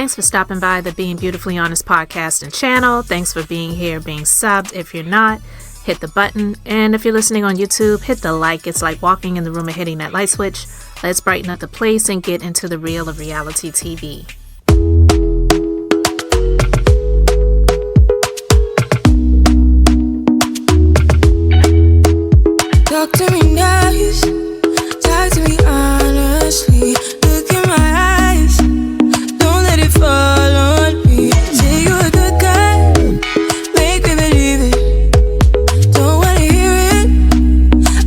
Thanks for stopping by the Being Beautifully Honest podcast and channel. Thanks for being here, being subbed. If you're not, hit the button. And if you're listening on YouTube, hit the like. It's like walking in the room and hitting that light switch. Let's brighten up the place and get into the real of reality TV. Talk to me nice, talk to me honestly. Look in my eyes, don't let it fall on me. Say you a good guy, make me believe it. Don't wanna hear it,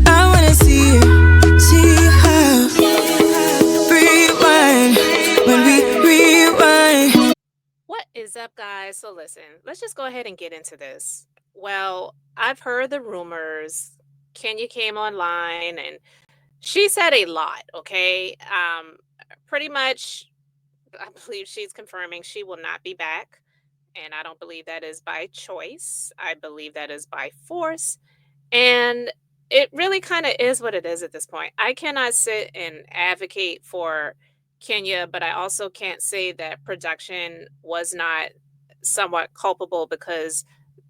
I wanna see it. See how rewind when we rewind. What is up, guys? So listen, let's just go ahead and get into this. Well, I've heard the rumors. Kenya came online and she said a lot, okay? Pretty much, I believe she's confirming she will not be back. And I don't believe that is by choice. I believe that is by force. And it really kind of is what it is at this point. I cannot sit and advocate for Kenya, but I also can't say that production was not somewhat culpable because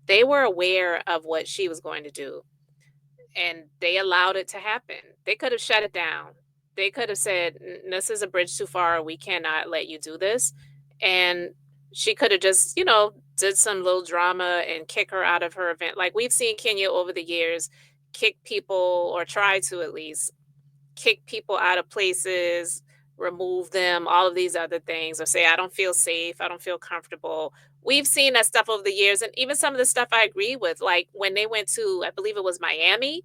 they were aware of what she was going to do. And they allowed it to happen. They could have shut it down. They could have said, this is a bridge too far. We cannot let you do this. And she could have just, did some little drama and kick her out of her event. Like we've seen Kenya over the years kick people, or try to at least kick people out of places, remove them, all of these other things, or say, I don't feel safe. I don't feel comfortable. We've seen that stuff over the years. And even some of the stuff I agree with, like when they went to, I believe it was Miami,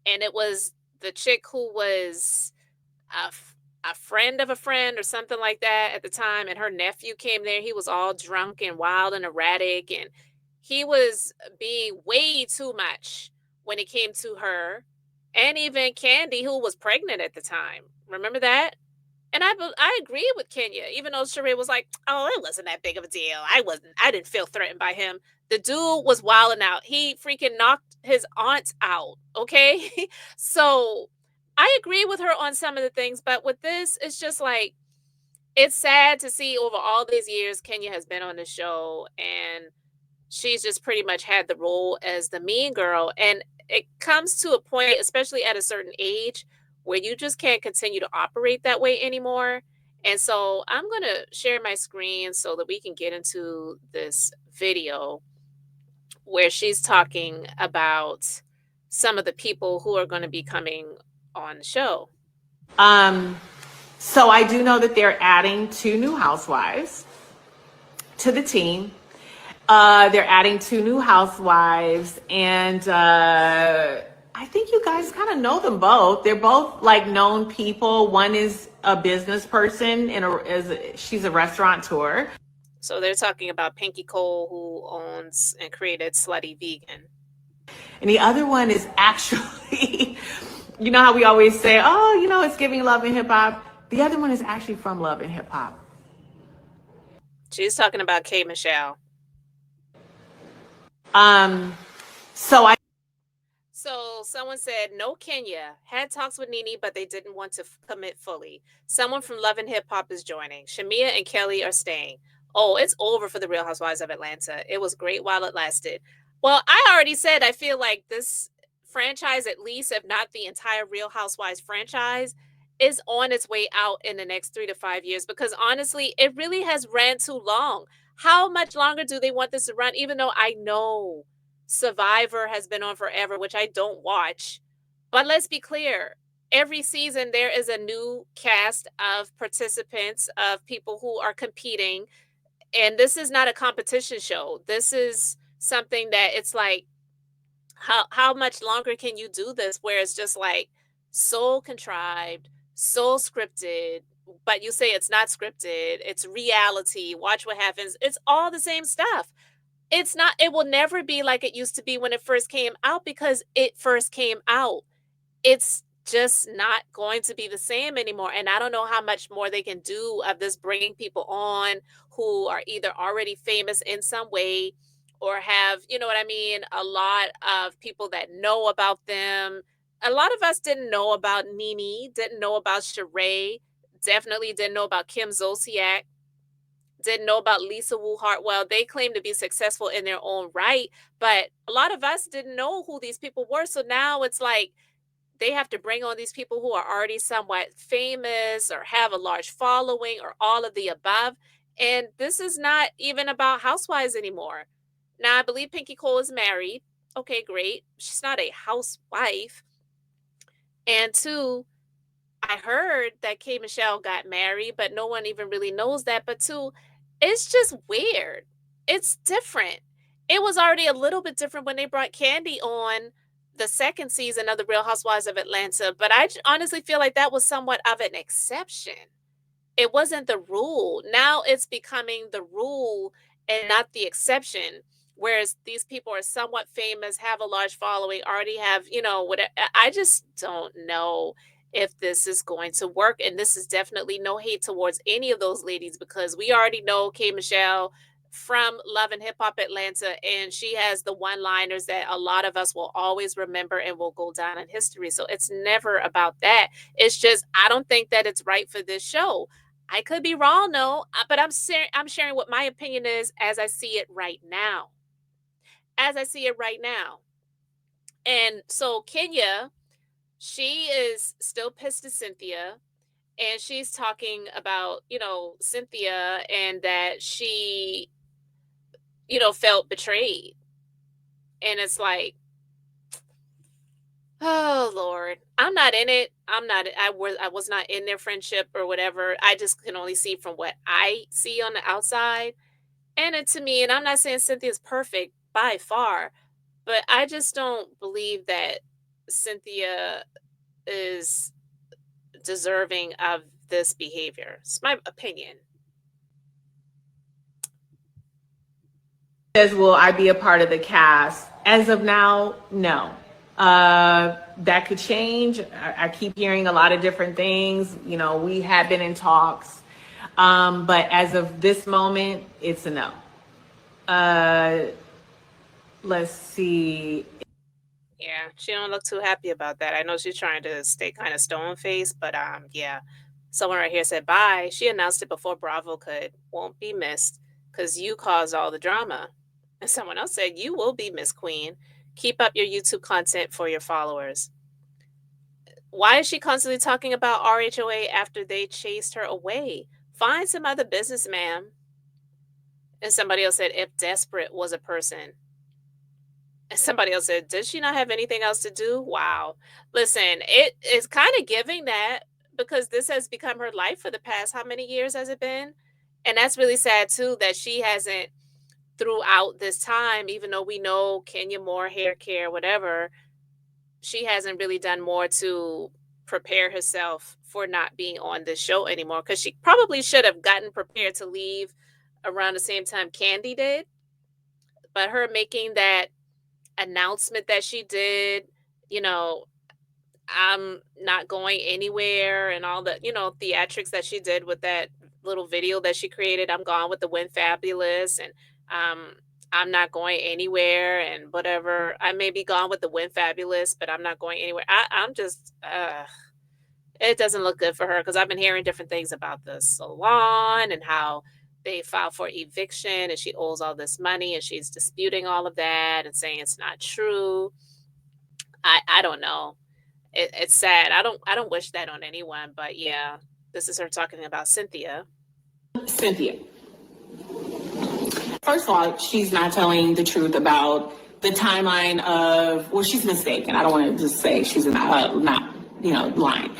and it was the chick who was a friend of a friend or something like that at the time. And her nephew came there. He was all drunk and wild and erratic. And he was being way too much when it came to her. And even Candy, who was pregnant at the time. Remember that? And I agree with Kenya, even though Sheree was like, oh, it wasn't that big of a deal. I didn't feel threatened by him. The dude was wilding out. He freaking knocked his aunt out. Okay. So I agree with her on some of the things, but with this, it's just like, it's sad to see over all these years, Kenya has been on the show and she's just pretty much had the role as the mean girl. And it comes to a point, especially at a certain age, where you just can't continue to operate that way anymore. And so I'm going to share my screen so that we can get into this video where she's talking about some of the people who are going to be coming on the show. So I do know that they're adding 2 new housewives to the team. They're adding 2 new housewives, and I think you guys kind of know them both. They're both like known people. One is a business person and she's a restaurateur. So they're talking about Pinky Cole, who owns and created Slutty Vegan. And the other one is actually, you know how we always say, oh, it's giving Love and Hip Hop. The other one is actually from Love and Hip Hop. She's talking about K. Michelle. So someone said, no Kenya. Had talks with Nene, but they didn't want to commit fully. Someone from Love and Hip Hop is joining. Shamia and Kelly are staying. Oh, it's over for the Real Housewives of Atlanta. It was great while it lasted. Well, I already said I feel like this franchise, at least, if not the entire Real Housewives franchise, is on its way out in the next 3 to 5 years. Because honestly, it really has ran too long. How much longer do they want this to run? Even though I know Survivor has been on forever, which I don't watch. But let's be clear. Every season, there is a new cast of participants, of people who are competing. And this is not a competition show. This is something that it's like, how much longer can you do this? Where it's just like so contrived, so scripted, but you say it's not scripted. It's reality. Watch what happens. It's all the same stuff. It's not, it will never be like it used to be when it first came out because it first came out. It's just not going to be the same anymore. And I don't know how much more they can do of this, bringing people on who are either already famous in some way or have, you know what I mean, a lot of people that know about them. A lot of us didn't know about Nene, didn't know about Sheree, definitely didn't know about Kim Zolciak. didn't know about Lisa Wu Hartwell. They claim to be successful in their own right, but a lot of us didn't know who these people were. So now it's like they have to bring on these people who are already somewhat famous or have a large following or all of the above. And this is not even about housewives anymore. Now, I believe Pinky Cole is married. Okay, great. She's not a housewife. And two, I heard that K. Michelle got married, but no one even really knows that. But two, it's just weird. It's different. It was already a little bit different when they brought Candy on the second season of the Real Housewives of Atlanta, but I honestly feel like that was somewhat of an exception. It wasn't the rule. Now it's becoming the rule and not the exception. Whereas these people are somewhat famous, have a large following, already have, whatever. I just don't know if this is going to work. And this is definitely no hate towards any of those ladies, because we already know K. Michelle from Love and Hip Hop Atlanta, and she has the one-liners that a lot of us will always remember and will go down in history. So it's never about that. It's just, I don't think that it's right for this show. I could be wrong, no, but I'm sharing what my opinion is as I see it right now. As I see it right now. And so Kenya, she is still pissed at Cynthia, and she's talking about, Cynthia, and that she, felt betrayed. And it's like, oh Lord, I'm not in it. I was not in their friendship or whatever. I just can only see from what I see on the outside. And to me, and I'm not saying Cynthia's perfect by far, but I just don't believe that Cynthia is deserving of this behavior. It's my opinion. Says, will I be a part of the cast? As of now, no. That could change. I keep hearing a lot of different things. We have been in talks. But as of this moment, it's a no. Let's see. Yeah, she don't look too happy about that. I know she's trying to stay kind of stone-faced, but yeah. Someone right here said, bye. She announced it before Bravo could. Won't be missed because you caused all the drama. And someone else said, you will be Miss Queen. Keep up your YouTube content for your followers. Why is she constantly talking about RHOA after they chased her away? Find some other business, ma'am. And somebody else said, if desperate was a person. And somebody else said, does she not have anything else to do? Wow. Listen, it is kind of giving that, because this has become her life for the past, how many years has it been? And that's really sad too, that she hasn't, throughout this time, even though we know Kenya Moore, hair care, whatever, she hasn't really done more to prepare herself for not being on this show anymore, because she probably should have gotten prepared to leave around the same time Candy did. But her making that announcement that she did, I'm not going anywhere, and all the, theatrics that she did with that little video that she created, I'm gone with the Win Fabulous, and I'm not going anywhere, and whatever. I may be gone with the Win Fabulous, but I'm not going anywhere. I'm just, it doesn't look good for her, because I've been hearing different things about the salon and how they filed for eviction and she owes all this money, and she's disputing all of that and saying it's not true. I don't know. It's sad. I don't wish that on anyone, but yeah, this is her talking about Cynthia. First of all, she's not telling the truth about the timeline of, well, she's mistaken. I don't want to just say she's not lying.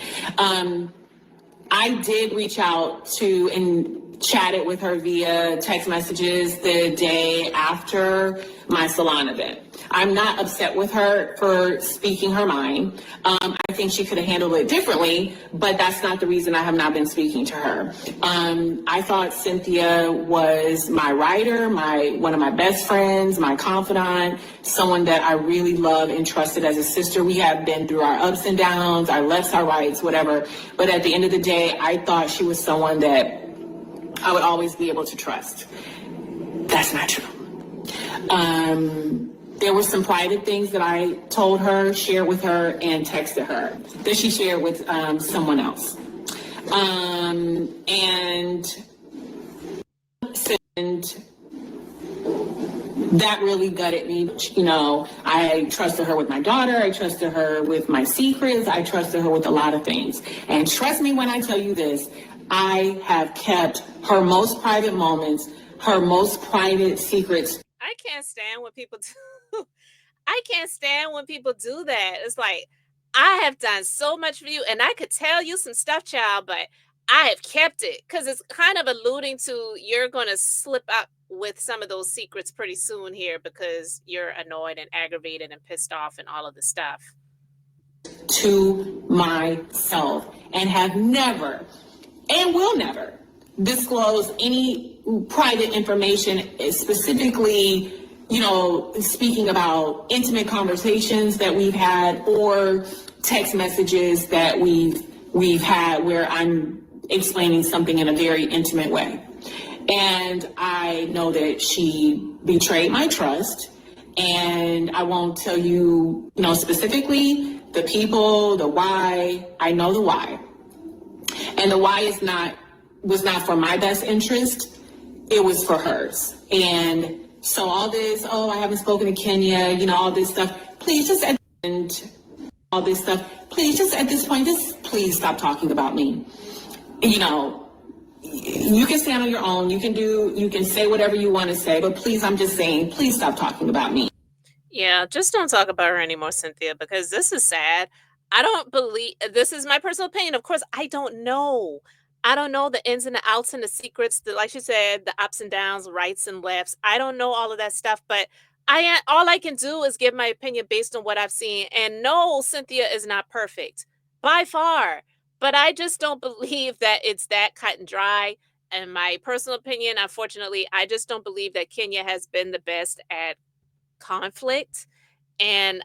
I did reach out to and chatted with her via text messages the day after my salon event. I'm not upset with her for speaking her mind. I think she could have handled it differently, but that's not the reason I have not been speaking to her. I thought Cynthia was my writer, one of my best friends, my confidant, someone that I really love and trusted as a sister. We have been through our ups and downs, our lefts, our rights, whatever. But at the end of the day, I thought she was someone that I would always be able to trust. That's not true. There were some private things that I told her, shared with her, and texted her that she shared with someone else. And And that really gutted me. You know, I trusted her with my daughter. I trusted her with my secrets. I trusted her with a lot of things. And trust me when I tell you this, I have kept her most private moments, her most private secrets. I can't stand when people do. I can't stand when people do that. It's like, I have done so much for you, and I could tell you some stuff, child, but I have kept it because it's kind of alluding to you're going to slip up with some of those secrets pretty soon here because you're annoyed and aggravated and pissed off and all of the stuff. To myself, and have never and will never disclose any private information, specifically, you know, speaking about intimate conversations that we've had or text messages that we've had where I'm explaining something in a very intimate way. And I know that she betrayed my trust, and I won't tell you, you know, specifically the people, the why. I know the why. And the why was not for my best interest. It was for hers. And so all this, oh, I haven't spoken to Kenya, you know, all this stuff. Please just at this point, just please stop talking about me. You know, you can stand on your own. You can say whatever you want to say, but please, I'm just saying, please stop talking about me. Yeah, just don't talk about her anymore, Cynthia, because this is sad. I don't believe this is my personal opinion. Of course, I don't know. I don't know the ins and the outs and the secrets, like you said, the ups and downs, rights and lefts. I don't know all of that stuff, but all I can do is give my opinion based on what I've seen. And no, Cynthia is not perfect by far, but I just don't believe that it's that cut and dry. In my personal opinion, unfortunately, I just don't believe that Kenya has been the best at conflict. And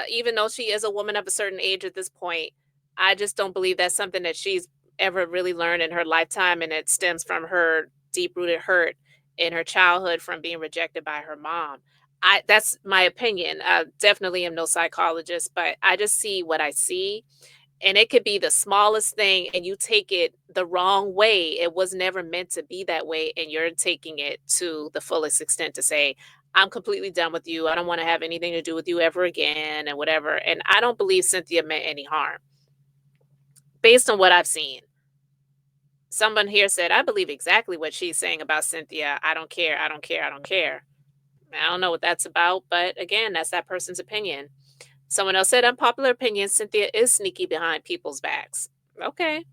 even though she is a woman of a certain age at this point, I just don't believe that's something that she's ever really learned in her lifetime. And it stems from her deep rooted hurt in her childhood from being rejected by her mom. That's my opinion. I definitely am no psychologist, but I just see what I see. And it could be the smallest thing and you take it the wrong way. It was never meant to be that way. And you're taking it to the fullest extent to say, I'm completely done with you. I don't want to have anything to do with you ever again and whatever. And I don't believe Cynthia meant any harm based on what I've seen. Someone here said, I believe exactly what she's saying about Cynthia. I don't care. I don't care. I don't care. I don't know what that's about. But again, that's that person's opinion. Someone else said, unpopular opinion, Cynthia is sneaky behind people's backs. Okay.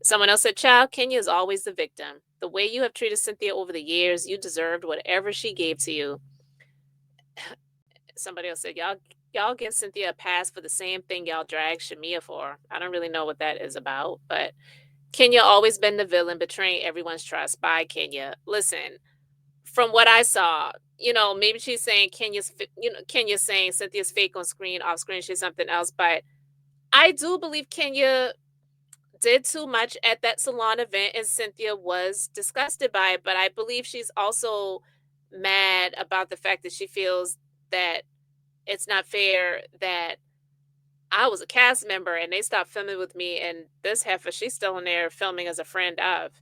Someone else said, child, Kenya is always the victim. The way you have treated Cynthia over the years, you deserved whatever she gave to you. Somebody else said, y'all give Cynthia a pass for the same thing y'all drag Shamia for. I don't really know what that is about, but Kenya always been the villain, betraying everyone's trust. Bye, Kenya. Listen, from what I saw, you know, maybe she's saying Kenya's saying Cynthia's fake on screen, off screen, she's something else. But I do believe Kenya did too much at that salon event and Cynthia was disgusted by it. But I believe she's also mad about the fact that she feels that it's not fair that I was a cast member and they stopped filming with me and this heifer, she's still in there filming as a friend of.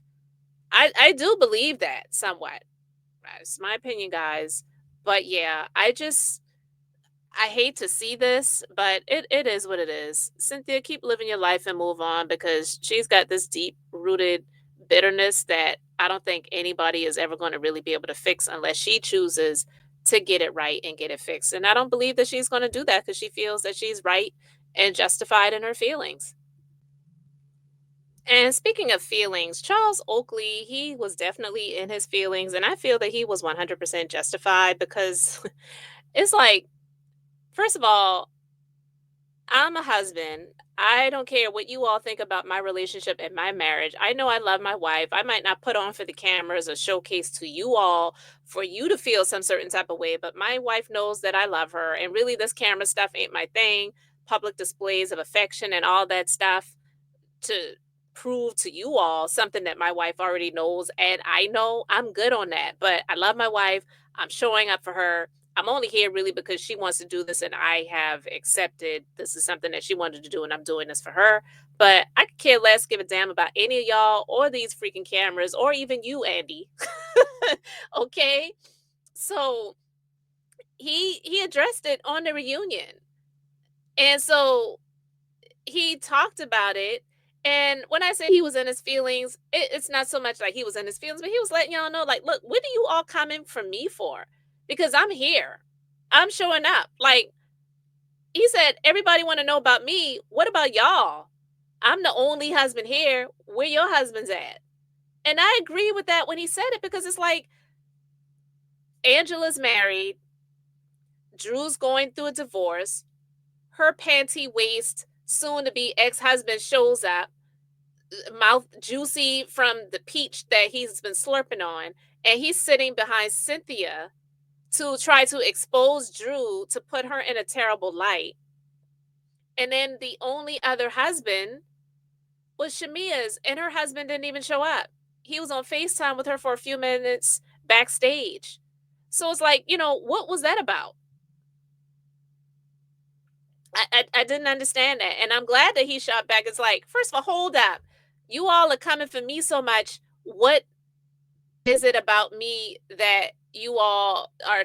I do believe that somewhat. It's my opinion, guys. But yeah, I hate to see this, but it is what it is. Cynthia, keep living your life and move on because she's got this deep rooted bitterness that I don't think anybody is ever going to really be able to fix unless she chooses to get it right and get it fixed. And I don't believe that she's going to do that because she feels that she's right and justified in her feelings. And speaking of feelings, Charles Oakley, he was definitely in his feelings. And I feel that he was 100% justified because it's like, first of all, I'm a husband. I don't care what you all think about my relationship and my marriage. I know I love my wife. I might not put on for the cameras or showcase to you all for you to feel some certain type of way, but my wife knows that I love her. And really, this camera stuff ain't my thing. Public displays of affection and all that stuff to prove to you all something that my wife already knows. And I know I'm good on that, but I love my wife. I'm showing up for her. I'm only here really because she wants to do this and I have accepted this is something that she wanted to do and I'm doing this for her. But I could care less, give a damn about any of y'all or these freaking cameras or even you, Andy. Okay? So he addressed it on the reunion. And so he talked about it. And when I say he was in his feelings, it's not so much like he was in his feelings, but he was letting y'all know, like, look, what are you all coming for me for? Because I'm here. I'm showing up. Like, he said, everybody want to know about me. What about y'all? I'm the only husband here. Where your husbands at? And I agree with that when he said it, because it's like, Angela's married. Drew's going through a divorce. Her panty waist, soon to be ex-husband shows up, mouth juicy from the peach that he's been slurping on. And he's sitting behind Cynthia to try to expose Drew, to put her in a terrible light. And then the only other husband was Shamia's, and her husband didn't even show up. He was on FaceTime with her for a few minutes backstage. So it's like, what was that about? I didn't understand that. And I'm glad that he shot back. It's like, first of all, hold up. You all are coming for me so much. What is it about me that you all are,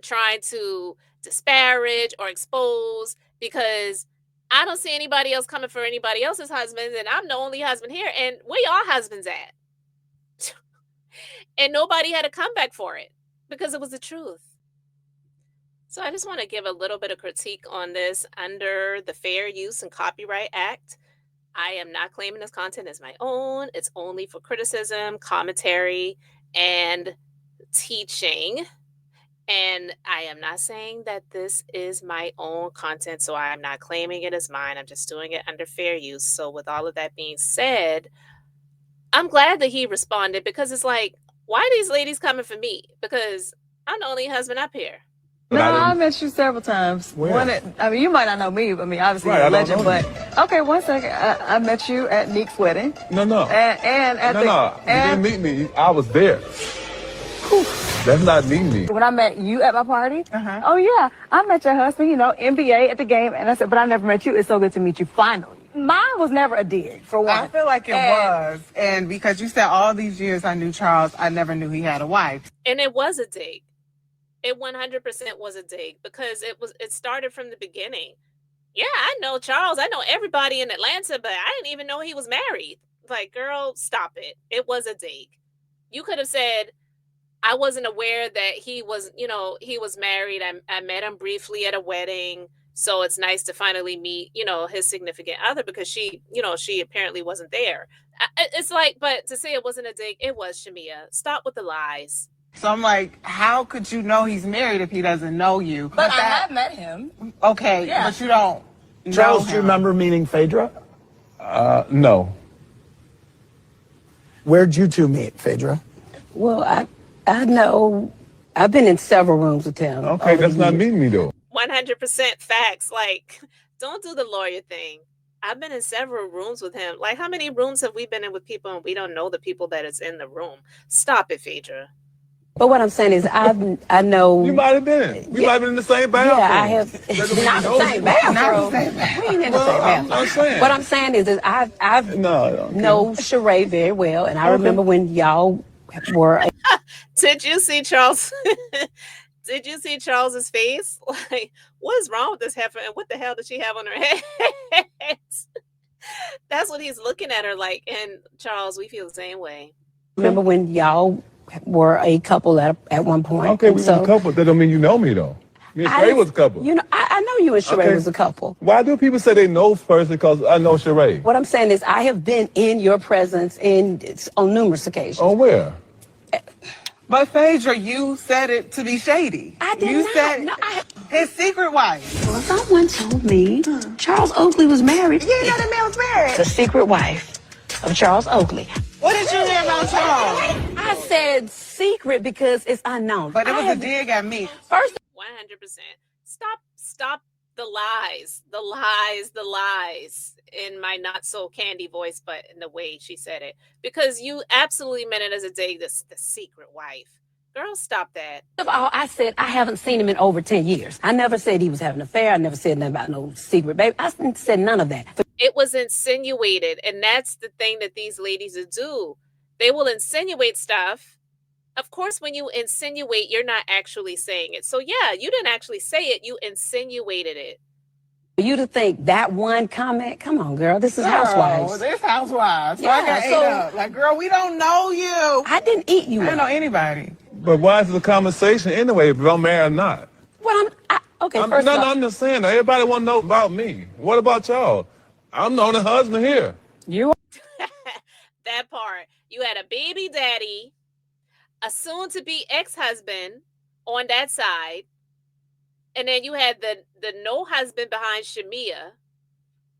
trying to disparage or expose? Because I don't see anybody else coming for anybody else's husbands, and I'm the only husband here. And where y'all husbands at? And nobody had a comeback for it, because it was the truth. So I just want to give a little bit of critique on this. Under the Fair Use and Copyright Act, I am not claiming this content as my own. It's only for criticism, commentary, and teaching. And I am not saying that this is my own content, so I am not claiming it as mine. I'm just doing it under fair use. So with all of that being said, I'm glad that he responded, because it's like, why are these ladies coming for me? Because I'm the only husband up here. No, I met you several times. Where? You might not know me. Obviously Right, you're a I don't legend, know but okay, one second. I met you at Nick's wedding. No. And at You didn't meet me. I was there. That's not me. when I met you at my party, oh yeah, I met your husband, NBA at the game, and I said, but I never met you. It's so good to meet you finally. Mine was never a dig, for one. I feel like it was. And because you said all these years I knew Charles, I never knew he had a wife. And it was a dig. It 100% was a dig, because it started from the beginning. Yeah, I know Charles. I know everybody in Atlanta, but I didn't even know he was married. Like, girl, stop it. It was a dig. You could have said, I wasn't aware that he was married. I met him briefly at a wedding. So it's nice to finally meet, his significant other, because she apparently wasn't there. It's like, but to say it wasn't a dig, it was, Shamia. Stop with the lies. So I'm like, how could you know he's married if he doesn't know you? But I have met him. Okay, Yeah. but you don't Charles, know do you him. remember meeting Phaedra? No. Where'd you two meet, Phaedra? Well, I know. I've been in several rooms with him. Okay, that's not meeting me though. 100% facts. Like, don't do the lawyer thing. I've been in several rooms with him. Like, how many rooms have we been in with people and we don't know the people that is in the room? Stop it, Phaedra. But what I'm saying is, I know. You might have been. We might have been in the same bathroom. Yeah, I have. Not the same bathroom. Not the same bathroom. We ain't in the same Well, I'm bathroom. not saying. What I'm saying is I've No. know Sheree very well, and I remember when y'all were. Did you see Charles? Did you see Charles's face? Like, what is wrong with this heifer? And what the hell did she have on her head? That's what he's looking at her like. And Charles, we feel the same way. Remember when y'all were a couple at one point? Okay, we And so were a couple. That don't mean you know me though. Me and I Sheree didn't- was a couple. I know you and Sheree Okay. was a couple. Why do people say they know first? Because I know Sheree. What I'm saying is, I have been in your presence on numerous occasions. On where? But Phaedra, you said it to be shady. I did you not. said No, his secret wife. Well, someone told me Charles Oakley was married. You didn't know the man was married. The secret wife of Charles Oakley. What did you hear about Charles? I said secret because it's unknown. But it was a dig at me. First 100%. Stop the lies in my not so candy voice, but in the way she said it, because you absolutely meant it as a dig. The secret wife. Girl, stop that. of all, I said I haven't seen him in over 10 years. I never said he was having an affair. I never said nothing about no secret baby. I said none of that. It was insinuated, and that's the thing that these ladies do. They will insinuate stuff Of course, when you insinuate, you're not actually saying it. So yeah, you didn't actually say it, you insinuated it. For you to think that one comment, come on, girl, this is Oh, Housewives. this Housewives. So I Yeah, got ate so- up. Like, girl, we don't know you. I didn't eat you I don't know up. anybody. But why is it a conversation anyway if I'm married or not? Well, okay, I'm, first no, of no, all, I'm just saying that everybody want to know about me. What about y'all? I'm the only husband here. you That part. You had a baby daddy, a soon-to-be ex-husband on that side, and then you had the no husband behind Shamia.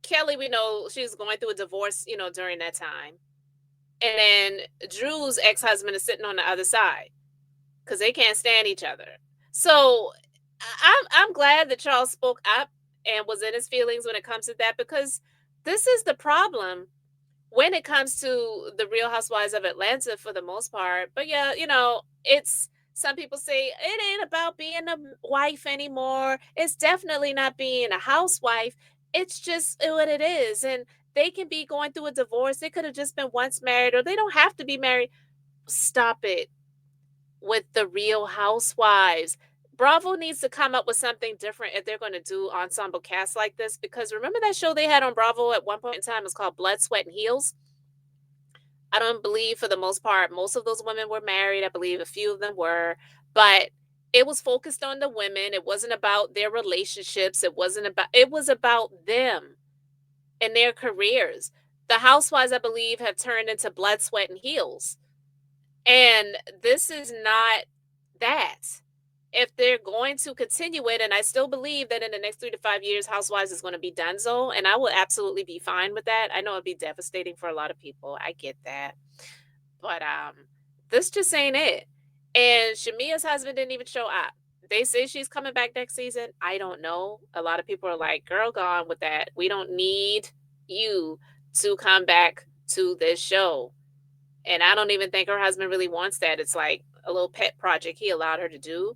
Kelly, we know she was going through a divorce, during that time. And then Drew's ex-husband is sitting on the other side because they can't stand each other. So I'm glad that Charles spoke up and was in his feelings when it comes to that, because this is the problem when it comes to the Real Housewives of Atlanta for the most part. But yeah, it's, some people say it ain't about being a wife anymore. It's definitely not being a housewife. It's just what it is. And they can be going through a divorce. They could have just been once married, or they don't have to be married. Stop it with the Real Housewives. Bravo needs to come up with something different if they're going to do ensemble casts like this, because remember that show they had on Bravo at one point in time? It's called Blood, Sweat, and Heels. I don't believe for the most part most of those women were married. I believe a few of them were, but it was focused on the women. It wasn't about their relationships. It was about them and their careers. The Housewives, I believe, have turned into Blood, Sweat, and Heels. And this is not that. If they're going to continue it, and I still believe that in the next 3 to 5 years, Housewives is going to be donezo, and I will absolutely be fine with that. I know it'd be devastating for a lot of people. I get that. But this just ain't it. And Shamia's husband didn't even show up. They say she's coming back next season. I don't know. A lot of people are like, girl, gone with that. We don't need you to come back to this show. And I don't even think her husband really wants that. It's like a little pet project he allowed her to do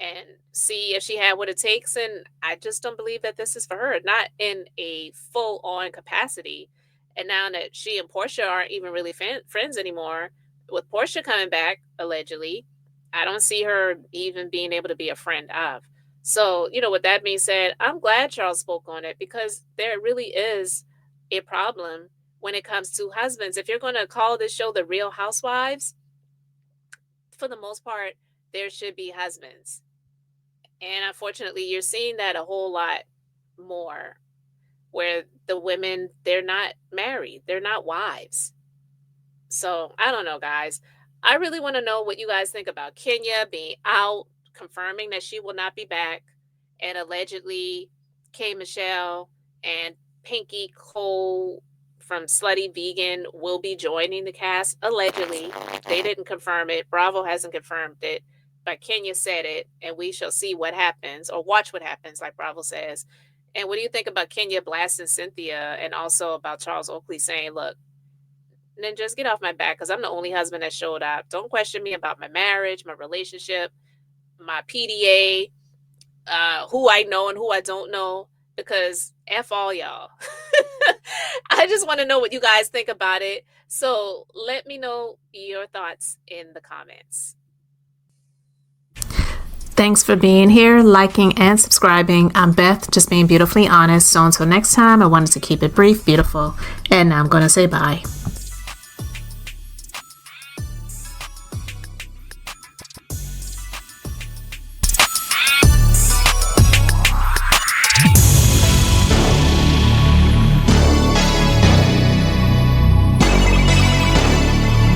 and see if she had what it takes. And I just don't believe that this is for her, not in a full-on capacity. And now that she and Portia aren't even really friends anymore, with Portia coming back, allegedly, I don't see her even being able to be a friend of. So, with that being said, I'm glad Charles spoke on it, because there really is a problem when it comes to husbands. If you're going to call this show The Real Housewives, for the most part, there should be husbands. And unfortunately, you're seeing that a whole lot more, where the women, they're not married. They're not wives. So I don't know, guys. I really want to know what you guys think about Kenya being out, confirming that she will not be back, and allegedly K. Michelle and Pinky Cole from Slutty Vegan will be joining the cast. Allegedly. They didn't confirm it. Bravo hasn't confirmed it. But Kenya said it, and we shall see what happens, or watch what happens, like Bravo says. And what do you think about Kenya blasting Cynthia, and also about Charles Oakley saying, look, then just get off my back, because I'm the only husband that showed up. Don't question me about my marriage, my relationship, my PDA, who I know and who I don't know, because F all y'all. I just want to know what you guys think about it. So let me know your thoughts in the comments. Thanks for being here, liking, and subscribing. I'm Beth, just being beautifully honest. So until next time, I wanted to keep it brief, beautiful, and now I'm going to say bye.